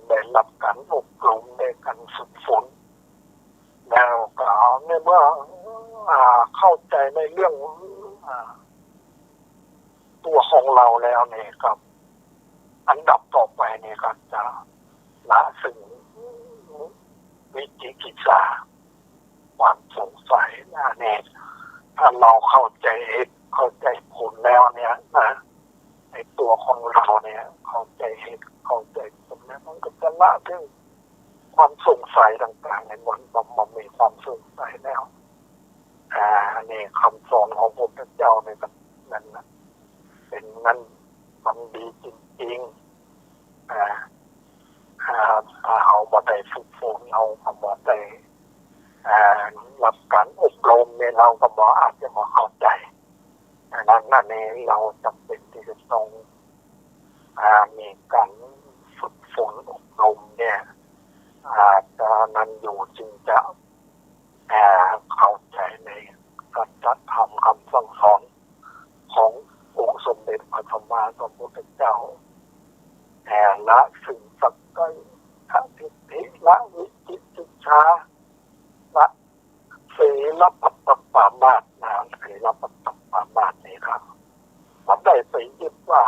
ได้รับการอบรมได้การฝึกฝนแล้วก็เมื่อเข้าใจในเรื่องตัวของเราแล้วเนี่ยครับอันดับต่อไปเนี่ยก็จะละสิ่งวิจิกิจฉาความสงสัยเนี่ยถ้าเราเข้าใจผลแล้วเนี่ยนะในตัวของเราเนี่ยเข้าใจเหตุเข้าใจผลแล้วมันก็จะละถึงความสงสัยต่างๆในมันมีความสงสัยแล้วนี่คำสอนของพระพุทธเจ้าในนั้นนะเป็นนั้นมันดีจริงๆเอามาได้ฝึกฝนเอามาได้รับการอบรมเนี่ยเราก็บอกอาจจะมาเข้าใจนั่นเองเราจำเป็นที่จะต้องมีการฝึกฝนอบรมเนี่ยจะนั้นอยู่จึงจะเข้าใจในการจัดทำคำสั่งสอนขององค์สมเด็จพระสัมมาสัมพุทธเจ้าละสิ่งสักกายทิฏฐิละวิจิกิจฉาละศีลปัตตปามาสนะศีลปัตตปามาสนี่ครับมันได้ไปยึดว่า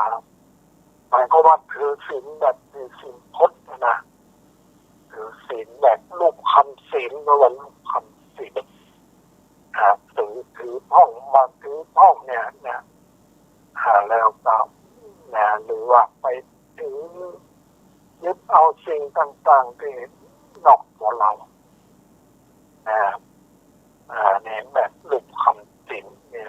หมายความว่าคือศีลแบบคือศีลพจน์นะคือศีลแบบรูปคำศีลหรือว่ารูปคำศีลถือท่องมาถือท่องเนี่ยนะแล้วก็หรือว่าไปถือยึดเอาสิ่งต่างๆที่นอกตัวเราเนี่ยแบบรูปคำศีลเนี่ย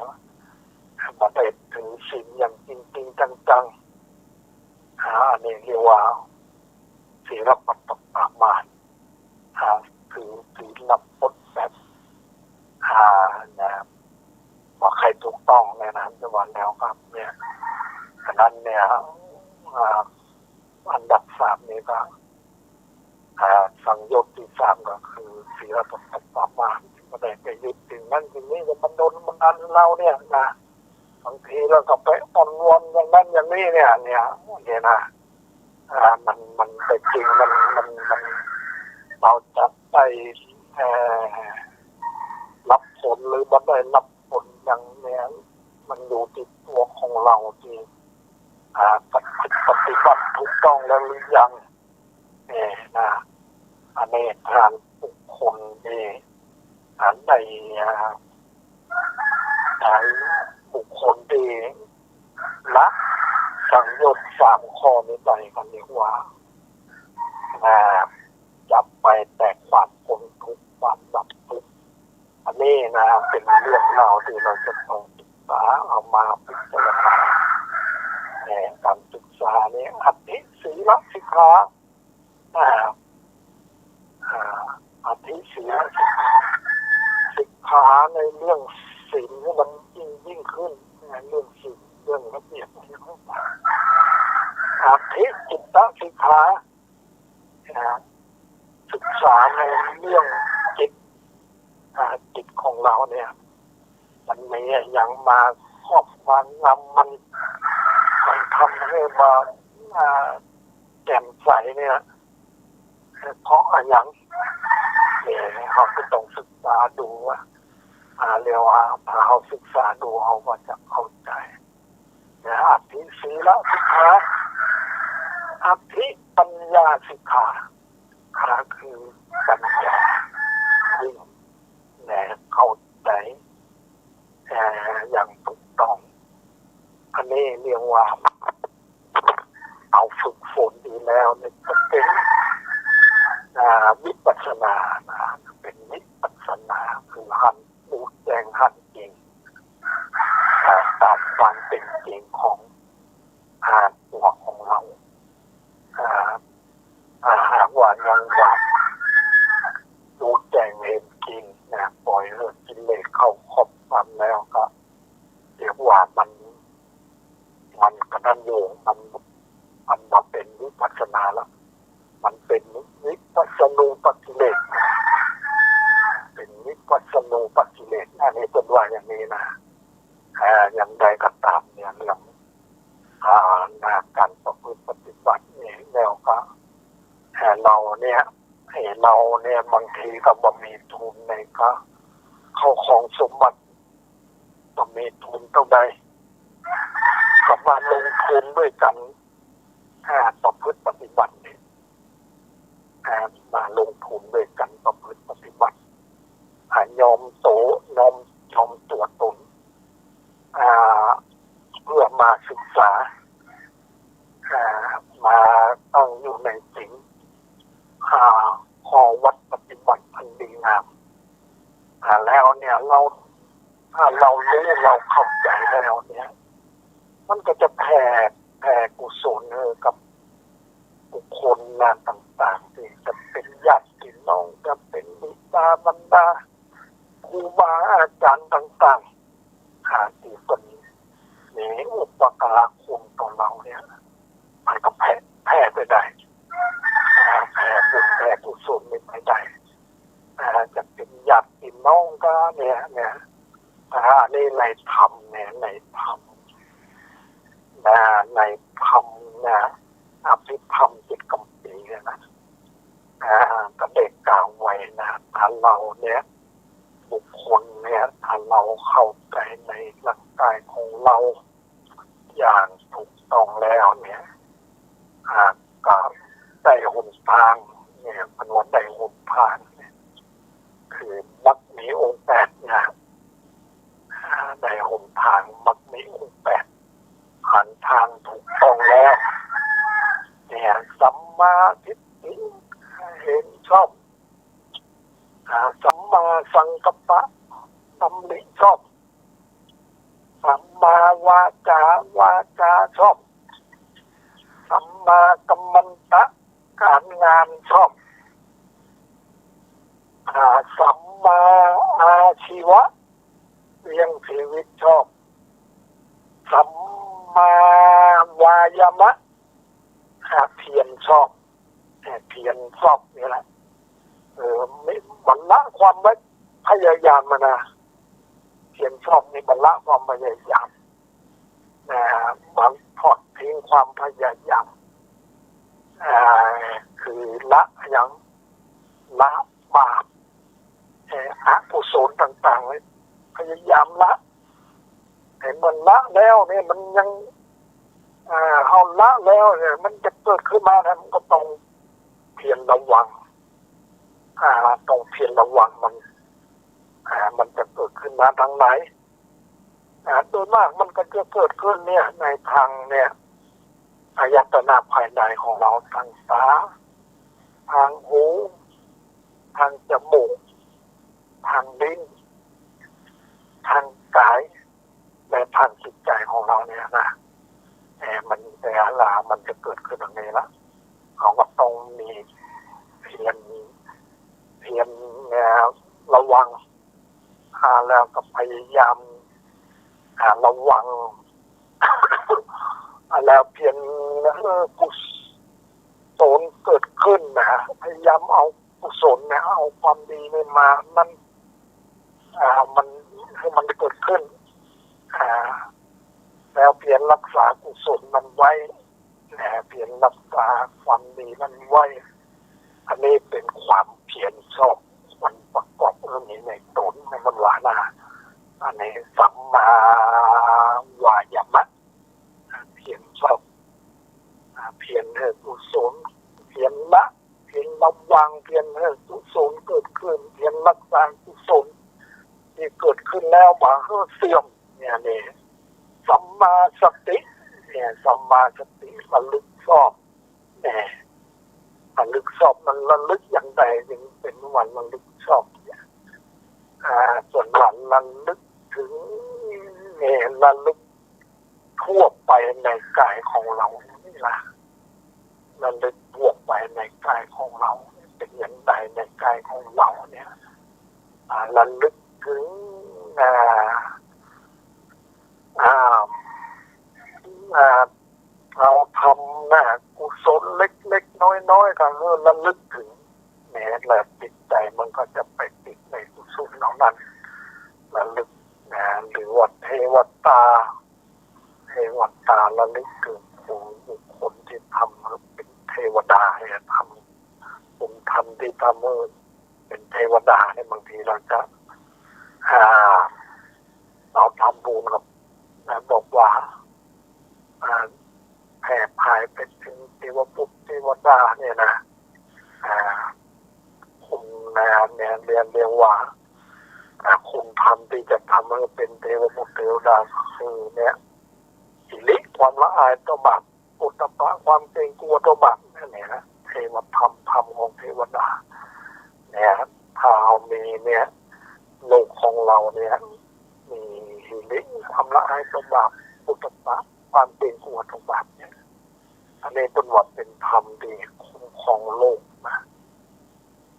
มาได้ถือศีลอย่างจริงๆจังๆอันนี้เรียกว่าศีลปัตตปามาสถือศีลพจน์แบบว่าใครถูกต้องในนั้นจะวันแล้วครับเนี่ยฉะนั้นเนี่ยอันดับ3นี้ก็สังโยชน์ที่3ก็คือศีลปัตตปามาสไม่ได้ไปยึดถึงนั่นถึงนี้มันโดนมันอันเราเนี่ยนะบางทีเราก็ไปอ่อนวอนอย่างนั้นอย่างนี้เนี่ยนะมันเป็นจริงมันเราจะไปรับผลหรือไม่ได้รับผลอย่างเนี้ยมันอยู่ที่ตัวของเราที่ปฏิบัติถูกต้องแล้วหรือยังนะอันนี้ทางบุคคลนี่ในบุคคลที่ละสังโยชน์3 ข้อนี้ไปกันเรียกว่าจะไปแต่ความพ้นทุกข์ความดับทุกข์อันนี้นะเป็นเรื่องราวที่เราจะต้องศึกษาเอามาพิจารณาการศึกษาเนี่ยอธิศีลสิกขาอธิศีลสิกขาในเรื่องศีลให้มันยิ่งขึ้นเรื่องศีลเรื่องระเบียบที่เขาอธิจิตตสิกขาศึกษาในเรื่องจิตของเราเนี่ยมันมีอย่างมาครอบงำมันทำให้มาแจ่มใสเนี่ยเพราะอย่างเนี่ยเขาก็ต้องศึกษาดูว่าเรียกว่าถ้าเขาศึกษาดูเขาก็จะเข้าใจอธิศีลสิกขาอธิปัญญาสิกขาคือปัญญายิ่งเข้าใจอย่างถูกต้องอันนี้เรียกว่าเอาฝึกฝนดีแล้วใน เป็นวิปัสสนานะเป็นวิปัสสนาคือหันรู้แจ้งหันจริงตามความเป็นจริงของตัวของเราหากว่ายังว่ารู้แจ้งเห็นจริงนะปล่อยให้กิเลสเข้าครอบงำแล้วก็เรียกว่ามันกระดันโยงมันมาเป็นวิปัสสนาแล้วมันเป็นวิปัสสนูปกิเลสเป็นวิปัสสนูปกิเลสอันนี้เป็นว่าอย่างนี้นะอย่างใดก็ตามเนี่ยเรื่องการประพฤติปฏิบัติเนี่ยแล้วก็เราเนี่ยบางทีก็บ่มีทุนในก็เข้าของสมบัติบ่มีทุนเท่าใดก็มาลงทุนด้วยกันประพฤติปฏิบัติเนี่ยมาลงทุนด้วยกันประพฤติปฏิบัติยอมตัวตนเพื่อมาศึกษามาตั้งอยู่ในสิ่งข้อวัดปฏิบัติอันดีงามแล้วเนี่ยถ้าเรารู้เราเข้าใจแล้วเนี่ยมันก็จะแผ่กุศลกับบุคคลงานต่างๆที่จะเป็นญาติพี่น้องจะเป็นบิดาบรรดาครูบาอาจารย์ต่างๆที่เป็นมีอุปการะคุณต่อเราเนี่ยมันก็แผ่ไปได้แผ่บุญแผ่กุศลไปได้จะเป็นญาติพี่น้องก็เนี่ยนี่ในธรรมเนี่ยในธรรมนะอภิธรรม7 คำปีเนี่ยนะก็ได้กล่าวไว้นะถ้าเราเนี่ยบุคคลเนี่ยถ้าเราเข้าใจในร่างกายของเราอย่างถูกต้องแล้วเนี่ยก็ได้หนทางเนี่ยมันว่าได้หนทางเนี่ยคือมรรคมีองค์8เนี่ยได้หนทางมรรคมีองค์8หันทางถูกต้องแล้วเนี่ยสัมมาทิฏฐิเห็นชอบสัมมาสังกัปปะดำริชอบสัมมาวาจชอบสัมมากัมมันตะการงานชอบสัมมาอาชีวะเลี้ยงชีวิตชอบสัมมาวายามะเพียรชอบเพียรชอบนี่แหละไม่บรรละความพยายามนะเพียรชอบนี่บรรละความพยายามมันทอดทิ้งความพยายามคือละอย่างละบาปอกุศลต่างๆเลยพยายามละเห็นมันละแล้วเนี่ยมันยังเอาละแล้วเนี่ยมันจะเกิดขึ้นมานะมันก็ต้องเพียรระวังต้องเพียรระวังมันจะเกิดขึ้นมาทางไหนโดยมากมันก็จะเกิดขึ้นเนี่ยในทางเนี่ยอายตนะภายในของเราทางตาทางหูทางจมูกทางลิ้นทางกายและทางจิตใจของเราเนี่ยนะมันแต่ละมันจะเกิดขึ้นอย่างนี้ละเขาก็ต้องมีเพียรระวังแล้วก็พยายามระวังแล้วเพียรกุศลเกิดขึ้นนะพยายามเอากุศลเนี่ยเอาความดีเนี่ยมามันให้มันเกิดขึ้นแล้วเพียรรักษากุศลมันไว้เพียรรักษาความดีมันไว้อันนี้เป็นความเพียรชอบมันประกอบเรื่องนี้ในตนในมันว่านะอันนี้สัมมาวายามะเพียรชอบเพียรให้กุศลเพียรละเพียรระวังเพียรให้กุศลเกิดขึ้นเพียรรักษากุศลที่เกิดขึ้นแล้วบ่ให้เสื่อมเนี่ยนี่สัมมาสติเนี่ยสัมมาสติระลึกชอบเนี่ย ระลึกชอบมันระลึกอย่างใดจึงเป็นวันระลึกชอบเนี่ยส่วนวันระลึกถึงเนี่ยระลึกทั่วไปในกายของเรานี่ล่ะระลึกทั่วไปในกายของเราเป็นอย่างใดในกายของเราเนี่ยระลึกถึงเราทำกุศลเล็กๆน้อยๆก็ระลึกถึงแม้แล้วจิตใจมันก็จะไปติดในกุศลเหล่านั้นระลึกหรือว่าเทวตาระลึกถึงบุคคลที่ทำเป็นเทวดาเนี่ยทำบุญทำที่ทำเป็นเทวดาเนี่ยบางทีเราจะเราทำบุญกับบอกว่าแผ่พายไปถึงเทวปุตรเทวดาเนี่ยนะคุณเนี่ยเรียกว่าคุณทำที่จะทำให้เป็นเทวปุตรเทวดาคือเนี่ยอิริความละอายต่อบาปอุตตปะความเกรงกลัวต่อบาปนั่นเองนะเทวธรรมของเทวดาเนี่ยถ้าเรามีเนี่ยโลกของเราเนี่ยมีอิริความละอายต่อบาปอุตตปะความเกรงกลัวต่อบาปเนี่ยอันนี้เป็นวัดเป็นธรรมดีคุ้มครองโลกนะ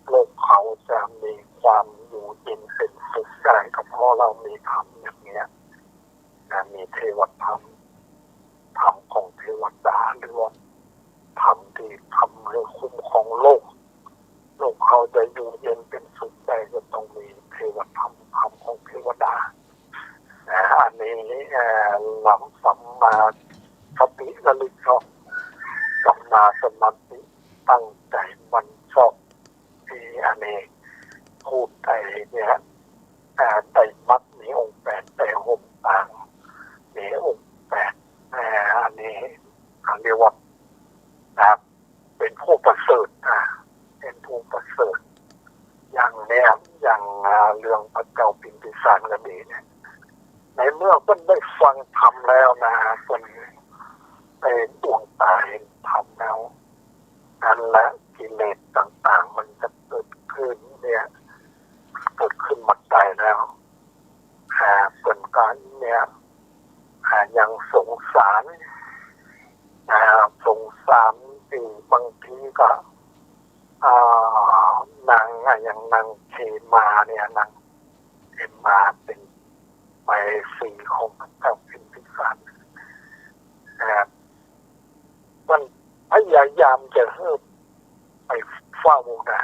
โลกเขาจะมีความอยู่เย็นเป็นสุขใจก็เพราะเรามีธรรมอย่างเนี้ยมีเทวธรรมของเทวดาหรือว่าธรรมที่ทำให้คุ้มครองโลกเขาจะอยู่เย็นเป็นสุขใจก็ต้องมีเทวธรรมของเทวดาอันนี้หลังสัมมาสติระลึกชอบสัมมาสมาธิตั้งใจมันชอบที่อันนี้พูดไทยเนี่ยไตรมัดมีองค์แปดแต่หกต่างมีองค์แปดอันนี้เรียกว่าเป็นผู้ประเสริฐเป็นผู้ประเสริฐอย่างเนี้ยอย่างเรื่องพระเจ้าปิณฑิสารก็ดีเนี่ยในเมื่อเพิ่นได้ฟังธรรมแล้วนะเพิ่นไปดวงตาเห็นธรรมแล้วนั่นแหละกิเลสต่างๆมันจะเกิดขึ้นเนี่ยเกิดขึ้นหมดใจแล้วเพิ่นการเนี่ยยังสงสารที่บางทีก็นางอย่างนางเขมาเนี่ยนางเขมาเป็นไปสีของพระเจ้าพิมพิสารมันพยายามจะไปเฝ้านะ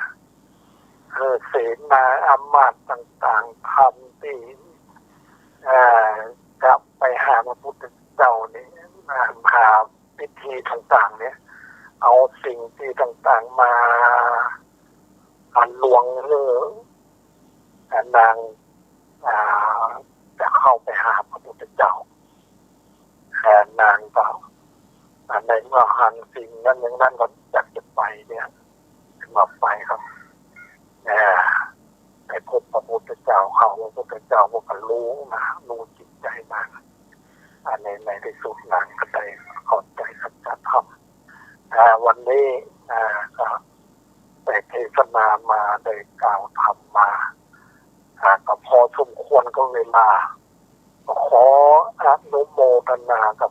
เสนาอามาตย์ต่างๆทำที่กลับไปหาพระพุทธเจ้าเนี่ยหาพิธีต่างๆเนี่ยเอาสิ่งที่ต่างๆมาลวงนางจะเข้าไปหาพระพุทธเจ้านางก็ในเมื่อหันสิ่งนั้นอย่างนั้นก็อยากจะไปเนี่ยมาไปครับไปพบพระพุทธเจ้าเขาพระพุทธเจ้าก็รู้จิตใจนางในที่สุดนางก็ได้เข้าใจสัจธรรมวันนี้ก็ได้เทศนามาได้กล่าวธรรมมาก็พอสมควรก็เวลาขออนุโมทนากับ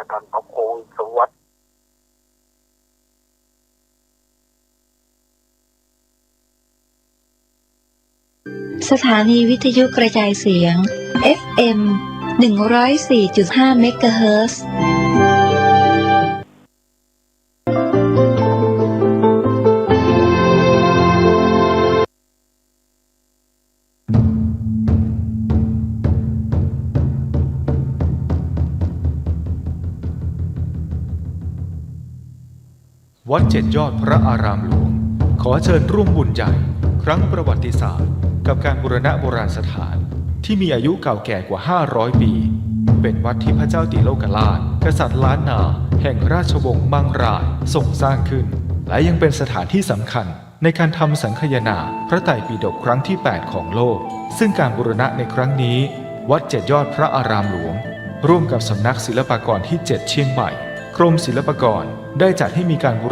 ท่านพระครูสวัสดิ์สถานีวิทยุกระจายเสียง FM 104.5 เมกะเฮิรตซ์วัดเจ็ดยอดพระอารามหลวงขอเชิญร่วมบุญใหญ่ครั้งประวัติศาสตร์กับการบูรณะโบราณสถานที่มีอายุเก่าแก่กว่า500ปีเป็นวัดที่พระเจ้าติโลกราชกษัตริย์ล้านนาแห่งราชวงศ์มังรายทรงสร้างขึ้นและยังเป็นสถานที่สำคัญในการทำสังคายนาพระไตรปิฎกครั้งที่8ของโลกซึ่งการบูรณะในครั้งนี้วัดเจ็ดยอดพระอารามหลวงร่วมกับสำนักศิลปากรที่7เชียงใหม่กรมศิลปากรได้จัดให้มีการบูร